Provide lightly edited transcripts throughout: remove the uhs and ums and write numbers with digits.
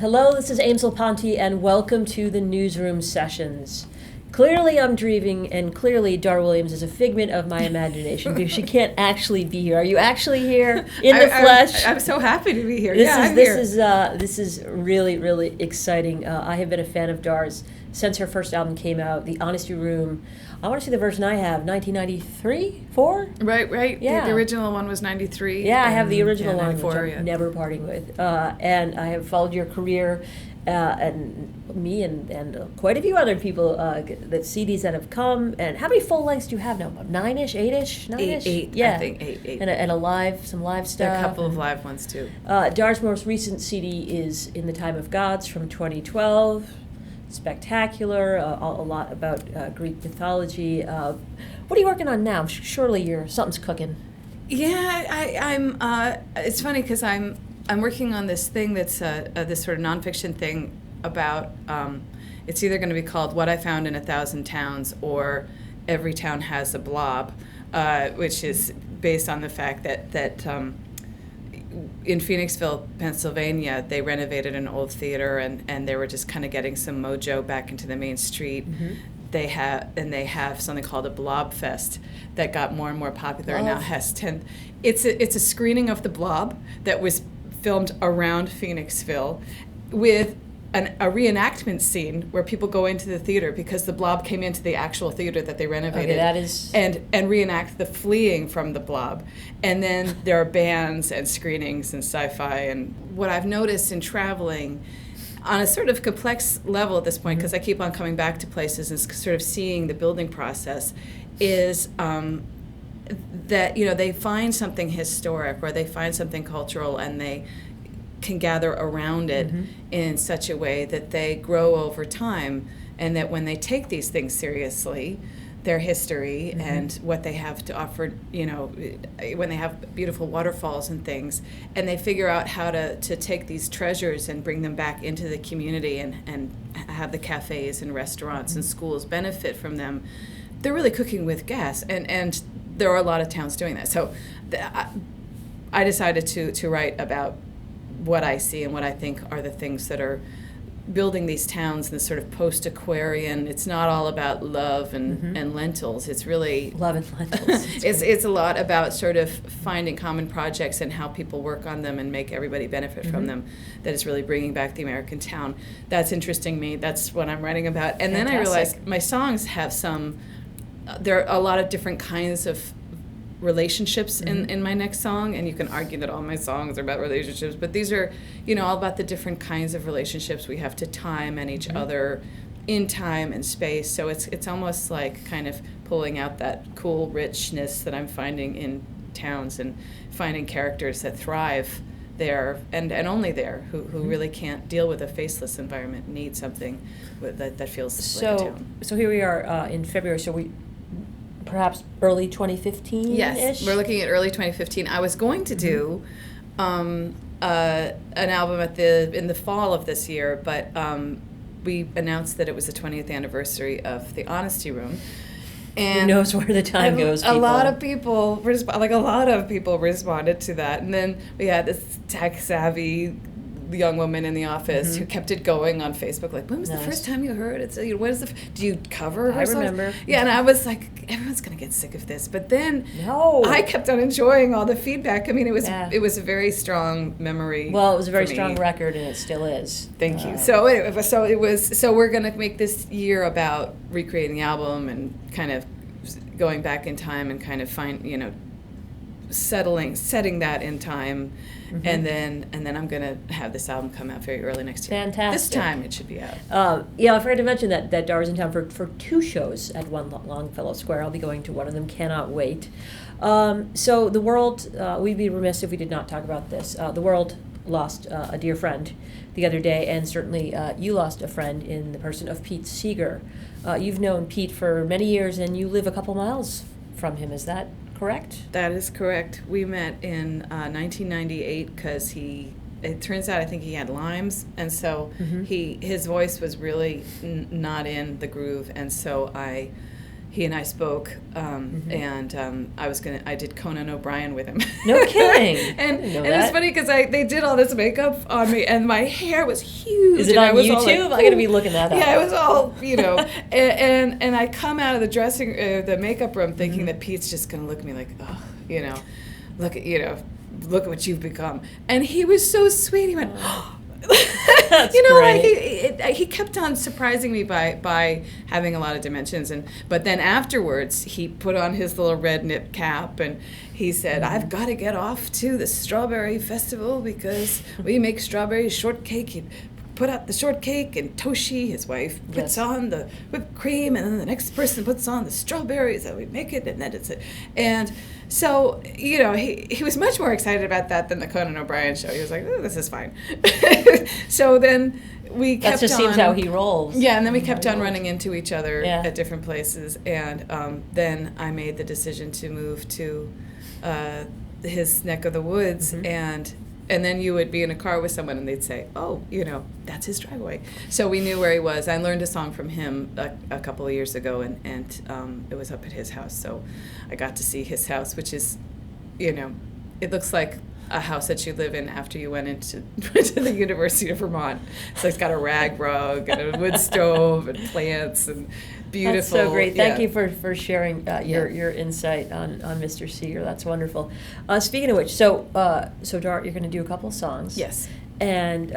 Hello, this is Amsel Ponte, and welcome to the Newsroom Sessions. Clearly I'm dreaming, and clearly Dar Williams is a figment of my imagination because she can't actually be here. Are you actually here in the flesh? I'm so happy to be here. I'm here. This is really, really exciting. I have been a fan of Dar's since her first album came out, The Honesty Room. I want to see the version I have, 1993, 4? Right. Yeah. The original one was 93. Yeah, I have the original one, which 94, I'm never parting with. And I have followed your career, and me and quite a few other people, the CDs that have come. And how many full lengths do you have now? About 9-ish, 8-ish, 9-ish? Eight, Yeah. I think eight. And some live stuff. A couple of live ones, too. Dar's most recent CD is In the Time of Gods from 2012. Spectacular, a lot about Greek mythology. What are you working on now? Surely something's cooking. Yeah, I'm. It's funny because I'm working on this thing that's this sort of nonfiction thing about. It's either going to be called "What I Found in 1,000 Towns" or "Every Town Has a Blob," which is based on the fact that. In Phoenixville, Pennsylvania, they renovated an old theater, and they were just kind of getting some mojo back into the main street. Mm-hmm. They have something called a Blob Fest that got more and more popular, and now has 10. It's a screening of the Blob that was filmed around Phoenixville, with a reenactment scene where people go into the theater because the Blob came into the actual theater that they renovated. Okay, that is... And reenact the fleeing from the Blob. And then there are bands and screenings and sci-fi. And what I've noticed in traveling on a sort of complex level at this point, because I keep on coming back to places and sort of seeing the building process, is that, they find something historic or they find something cultural and they can gather around it in such a way that they grow over time, and that when they take these things seriously, their history and what they have to offer, when they have beautiful waterfalls and things, and they figure out how to take these treasures and bring them back into the community and have the cafes and restaurants and schools benefit from them, they're really cooking with gas, and there are a lot of towns doing that. So I decided to write about what I see and what I think are the things that are building these towns in this sort of post-Aquarian. It's not all about love and lentils. It's really... Love and lentils. It's a lot about sort of finding common projects and how people work on them and make everybody benefit from them. That is really bringing back the American town. That's interesting me. That's what I'm writing about. And Fantastic. Then I realized my songs have there are a lot of different kinds of relationships in my next song, and you can argue that all my songs are about relationships, but these are all about the different kinds of relationships we have to time and each other in time and space. So it's almost like kind of pulling out that cool richness that I'm finding in towns and finding characters that thrive there and only there, who really can't deal with a faceless environment, need something that feels like a town. So here we are in February, so we perhaps early 2015-ish? Yes, we're looking at early 2015. I was going to do an album in the fall of this year, but we announced that it was the 20th anniversary of The Honesty Room. And who knows where the time goes, people. A lot of people responded to that. And then we had this tech-savvy young woman in the office who kept it going on Facebook, like, when was the first time you heard it? So, what is do you cover her songs? I remember. Yeah, and I was like, everyone's going to get sick of this. But then No. I kept on enjoying all the feedback. I mean, it was a very strong memory. Well, it was a very strong record, and it still is. Thank you. So anyway, so we're going to make this year about recreating the album and kind of going back in time and kind of setting that in time, and then I'm going to have this album come out very early next year. Fantastic. This time it should be out. I forgot to mention that Dar is in town for 2 shows at One Longfellow Square. I'll be going to one of them. Cannot wait. So the world, we'd be remiss if we did not talk about this. The world lost a dear friend the other day, and certainly you lost a friend in the person of Pete Seeger. You've known Pete for many years, and you live a couple miles from him. Is that correct? That is correct. We met in 1998 because it turns out I think he had Lyme's, and so his voice was really not in the groove, and so I he and I spoke, and I did Conan O'Brien with him. No kidding. and I didn't know and it's that. funny because they did all this makeup on me, and my hair was huge. Is it and on I was all YouTube? like, I gotta be looking that up. Yeah, it was all, and I come out of the makeup room thinking that Pete's just gonna look at me like, oh, look at what you've become. And he was so sweet. He went, oh. That's Like he kept on surprising me by having a lot of dimensions, but then afterwards he put on his little red knit cap and he said, I've got to get off to the strawberry festival because we make strawberry shortcake. He put out the shortcake, and Toshi, his wife, puts on the whipped cream, and then the next person puts on the strawberries, and we make it, and then it's it. And so, he was much more excited about that than the Conan O'Brien show. He was like, oh, this is fine. So then we kept on. That just seems how he rolls. Yeah, and then we kept on running into each other at different places. And then I made the decision to move to his neck of the woods. And then you would be in a car with someone and they'd say, oh, that's his driveway. So we knew where he was. I learned a song from him a couple of years ago, and it was up at his house. So I got to see his house, which is, it looks like a house that you live in after you went into the University of Vermont. So it's got a rag rug and a wood stove and plants and beautiful. That's so great. Thank you for sharing your insight on Mr. Seeger. That's wonderful. Speaking of which, so Dar, you're going to do a couple songs. Yes. And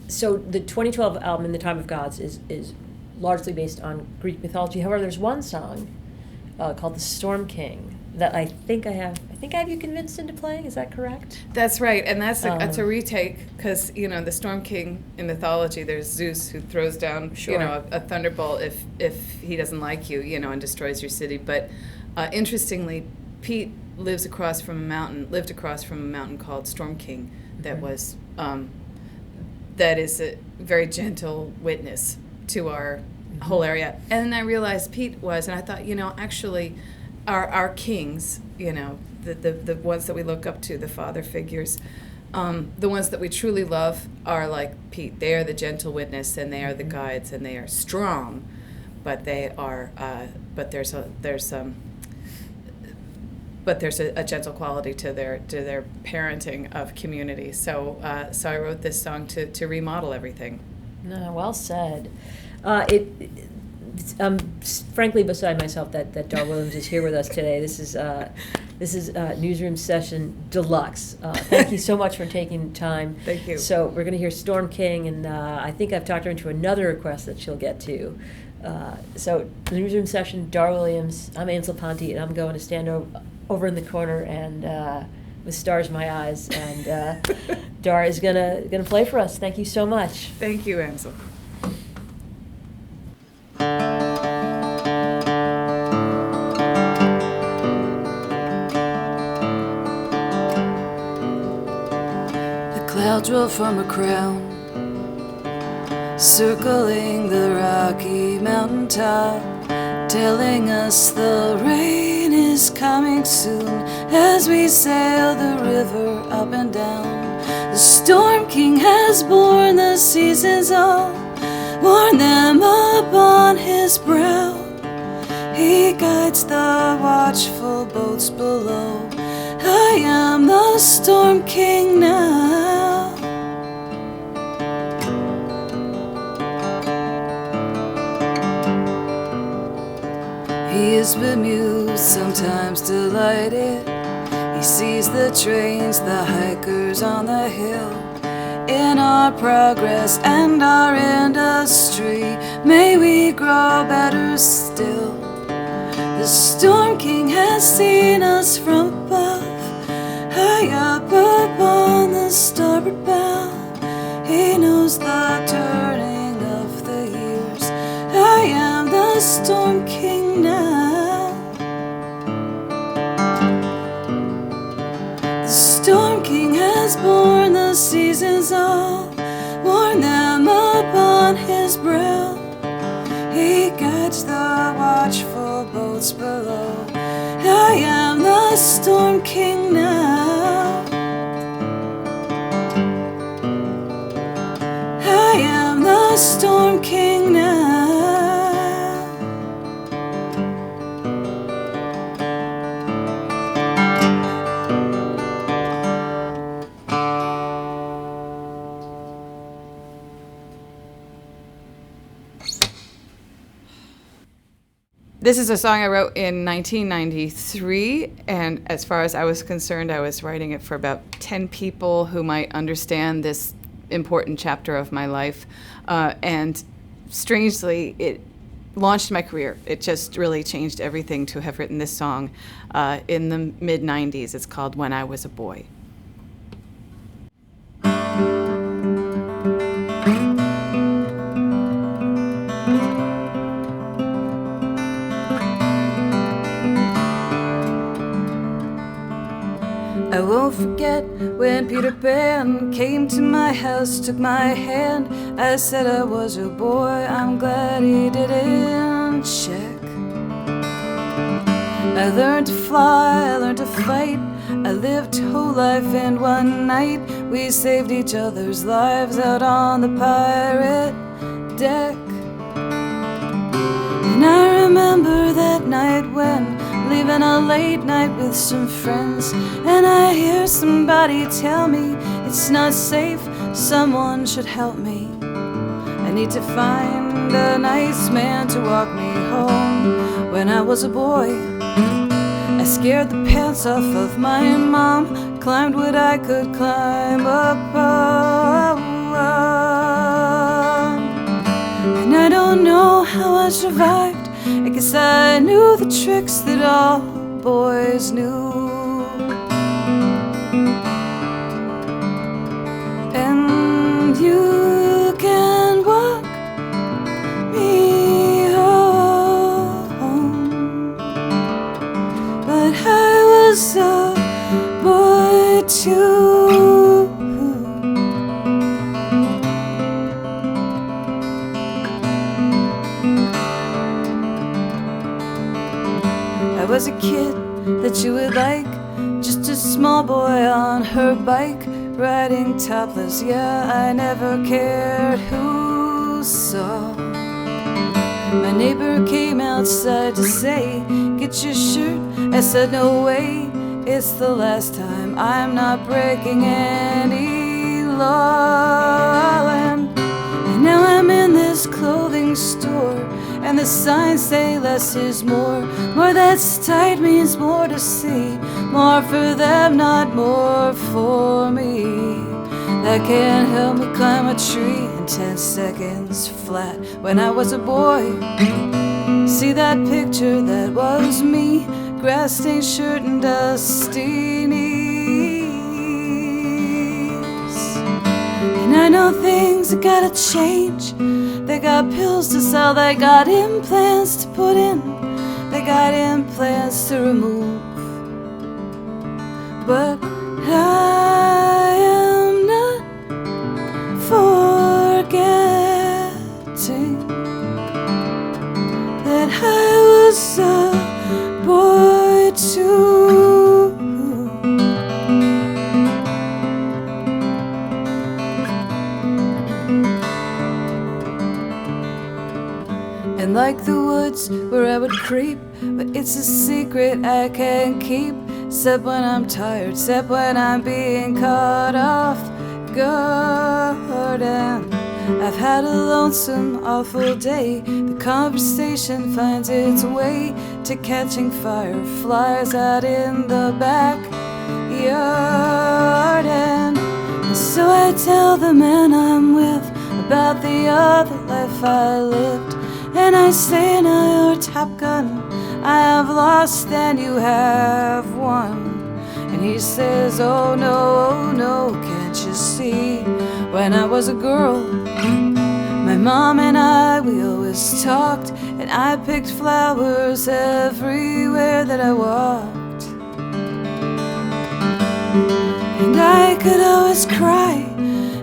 so the 2012 album, In the Time of Gods, is largely based on Greek mythology. However, there's one song called The Storm King that I think I have you convinced into playing. Is that correct? That's right, and that's a retake because the Storm King in mythology, there's Zeus who throws down a thunderbolt if he doesn't like you, and destroys your city. But interestingly, Pete lived across from a mountain called Storm King that was that is a very gentle witness to our whole area. And then I realized Pete was, and I thought, actually, our kings, the ones that we look up to, the father figures, the ones that we truly love are like Pete. They are the gentle witness, and they are the guides, and they are strong, but they are, but there's a gentle quality to their parenting of community. So I wrote this song to remodel everything. No, well said. I'm frankly beside myself that Dar Williams is here with us today. This is Newsroom Session Deluxe. Thank you so much for taking time. Thank you. So we're going to hear Storm King, and I think I've talked her into another request that she'll get to. So Newsroom Session, Dar Williams. I'm Ansel Ponte, and I'm going to stand over in the corner and with stars in my eyes, and Dar is gonna play for us. Thank you so much. Thank you, Ansel. Clouds roll from a crown, circling the rocky mountain top, telling us the rain is coming soon as we sail the river up and down. The Storm King has borne the seasons all, worn them upon his brow. He guides the watchful boats below. I am the Storm King now. He is bemused, sometimes delighted. He sees the trains, the hikers on the hill. In our progress and our industry, may we grow better still. The Storm King has seen us from above, high up upon the starboard bow. He knows the turning of the years. I am the Storm King now. The Storm King has borne the seasons all, worn them upon his brow. He guides the watchful boats below. I am the Storm King now. I am the Storm King now. This is a song I wrote in 1993, and as far as I was concerned, I was writing it for about 10 people who might understand this important chapter of my life. And strangely, it launched my career. It just really changed everything to have written this song in the mid-90s. It's called When I Was a Boy. I won't forget when Peter Pan came to my house, took my hand. I said I was your boy, I'm glad he didn't check. I learned to fly, I learned to fight. I lived whole life in one night. We saved each other's lives out on the pirate deck. And I remember that night when leaving a late night with some friends, and I hear somebody tell me it's not safe, someone should help me. I need to find a nice man to walk me home. When I was a boy, I scared the pants off of my mom, climbed what I could climb up on. And I don't know how I survived. I guess I knew the tricks that all boys knew. And you can walk me home, but I was a boy too. I was a kid that you would like, just a small boy on her bike, riding topless. Yeah, I never cared who saw. My neighbor came outside to say, get your shirt. I said, no way, it's the last time. I'm not breaking any law. And now I'm in this clothing store, and the signs say less is more. More that's tight means more to see. More for them, not more for me. That can't help me climb a tree in 10 seconds flat. When I was a boy, see that picture, that was me. Grass-stained shirt and dusty knees. And I know things that gotta change. They got pills to sell, they got implants to put in, they got implants to remove. But I am not forgetting that I was a boy too. And like the woods where I would creep, but it's a secret I can't keep. Except when I'm tired, except when I'm being caught off guard. And I've had a lonesome, awful day. The conversation finds its way to catching fireflies out in the backyard. And so I tell the man I'm with about the other life I lived. And I say, now you're Top Gun, I have lost and you have won. And he says, oh no, can't you see? When I was a girl, my mom and I, we always talked, and I picked flowers everywhere that I walked. And I could always cry,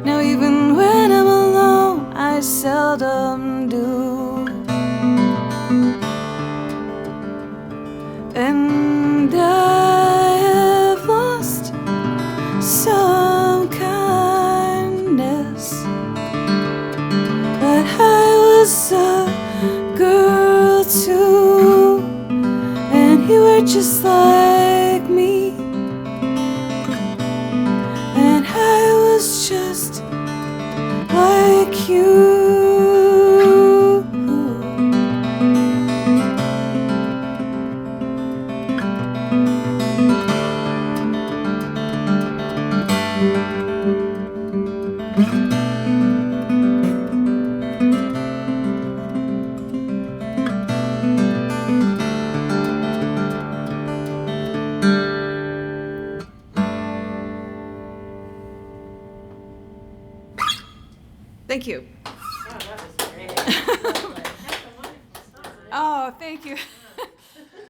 now even when I'm alone, I seldom do. And I have lost some kindness, but I was a girl too, and you were just like me, and I was just like you. Thank you. Oh, that was great. Oh, thank you.